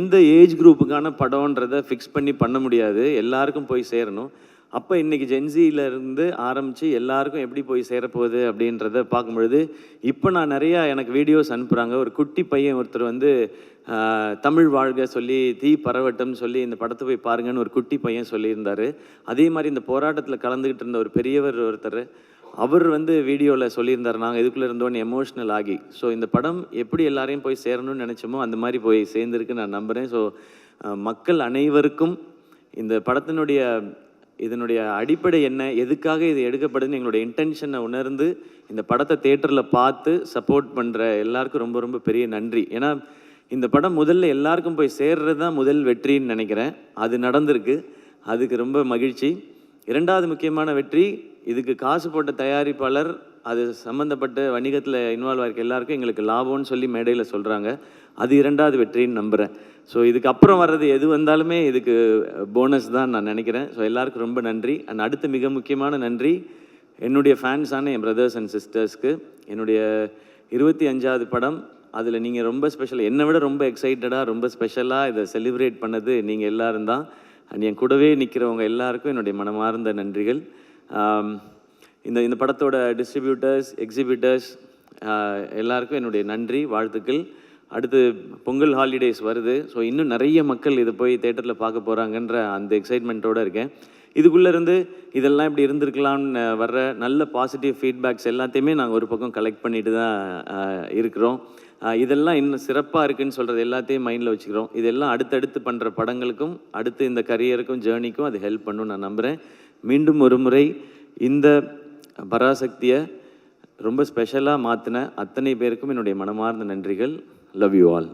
எந்த age குரூப்புக்கான படம்ன்றதை fix பண்ணி பண்ண முடியாது, எல்லாருக்கும் போய் சேரணும். அப்போ இன்றைக்கி ஜென்சியிலேருந்து ஆரம்பித்து எல்லாருக்கும் எப்படி போய் சேரப்போகுது அப்படின்றத பார்க்கும்பொழுது, இப்போ நான் நிறையா எனக்கு வீடியோஸ் அனுப்புகிறாங்க. ஒரு குட்டி பையன் ஒருத்தர் வந்து தமிழ் வாழ்க சொல்லி தீ பரவட்டம்னு சொல்லி இந்த படத்தை போய் பாருங்கன்னு ஒரு குட்டி பையன் சொல்லியிருந்தார். அதே மாதிரி இந்த போராட்டத்தில் கலந்துக்கிட்டு இருந்த ஒரு பெரியவர் ஒருத்தர், அவர் வந்து வீடியோவில் சொல்லியிருந்தார், நாங்கள் இதுக்குள்ளே இருந்தோன்னு எமோஷ்னல் ஆகி. ஸோ இந்த படம் எப்படி எல்லாரையும் போய் சேரணும்னு நினச்சோமோ அந்த மாதிரி போய் சேர்ந்துருக்கு நான் நம்புகிறேன். ஸோ மக்கள் அனைவருக்கும் இந்த படத்தினுடைய இதனுடைய அடிப்படை என்ன, எதுக்காக இது எடுக்கப்படுதுன்னு எங்களுடைய இன்டென்ஷனை உணர்ந்து இந்த படத்தை தேட்டரில் பார்த்து சப்போர்ட் பண்ணுற எல்லாருக்கும் ரொம்ப ரொம்ப பெரிய நன்றி. ஏன்னா இந்த படம் முதல்ல எல்லாருக்கும் போய் சேர்றது தான் முதல் வெற்றின்னு நினைக்கிறேன். அது நடந்திருக்கு, அதுக்கு ரொம்ப மகிழ்ச்சி. இரண்டாவது முக்கியமான வெற்றி, இதுக்கு காசு போட்ட தயாரிப்பாளர், அது சம்மந்தப்பட்ட வணிகத்தில் இன்வால்வ் ஆகிருக்க எல்லாருக்கும் எங்களுக்கு லாபம்னு சொல்லி மேடையில் சொல்கிறாங்க. அது இரண்டாவது வெற்றின்னு நம்புகிறேன். ஸோ இதுக்கப்புறம் வர்றது எது வந்தாலுமே இதுக்கு போனஸ் தான் நான் நினைக்கிறேன். ஸோ எல்லாருக்கும் ரொம்ப நன்றி. அண்ட் அடுத்து மிக முக்கியமான நன்றி என்னுடைய ஃபேன்ஸான என் பிரதர்ஸ் அண்ட் சிஸ்டர்ஸ்க்கு. என்னுடைய 25வது படம், அதில் நீங்கள் ரொம்ப ஸ்பெஷல், என்னை விட ரொம்ப எக்ஸைட்டடாக ரொம்ப ஸ்பெஷலாக இதை செலிப்ரேட் பண்ணது நீங்கள் எல்லோரும் தான். அண்ட் என் கூடவே நிற்கிறவங்க எல்லாருக்கும் என்னுடைய மனமார்ந்த நன்றிகள். இந்த படத்தோட டிஸ்ட்ரிபியூட்டர்ஸ், எக்ஸிபிட்டர்ஸ் எல்லாருக்கும் என்னுடைய நன்றி, வாழ்த்துக்கள். அடுத்து பொங்கல் ஹாலிடேஸ் வருது. ஸோ இன்னும் நிறைய மக்கள் இதை போய் தேட்டரில் பார்க்க போகிறாங்கன்ற அந்த எக்ஸைட்மெண்ட்டோடு இருக்கேன். இதுக்குள்ளேருந்து இதெல்லாம் இப்படி இருந்திருக்கலாம்னு வர்ற நல்ல பாசிட்டிவ் ஃபீட்பேக்ஸ் எல்லாத்தையுமே நாங்கள் ஒரு பக்கம் கலெக்ட் பண்ணிட்டு தான் இருக்கிறோம். இதெல்லாம் இன்னும் சிறப்பாக இருக்குதுன்னு சொல்கிறது எல்லாத்தையும் மைண்டில் வச்சுக்கிறோம். இதெல்லாம் அடுத்தடுத்து பண்ணுற படங்களுக்கும் அடுத்து இந்த கரியருக்கும் ஜேர்னிக்கும் அது ஹெல்ப் பண்ணும் நான் நம்புகிறேன். மீண்டும் ஒரு முறை இந்த பராசக்தியை ரொம்ப ஸ்பெஷலாக மாற்றின அத்தனை பேருக்கும் என்னுடைய மனமார்ந்த நன்றிகள். Love you all.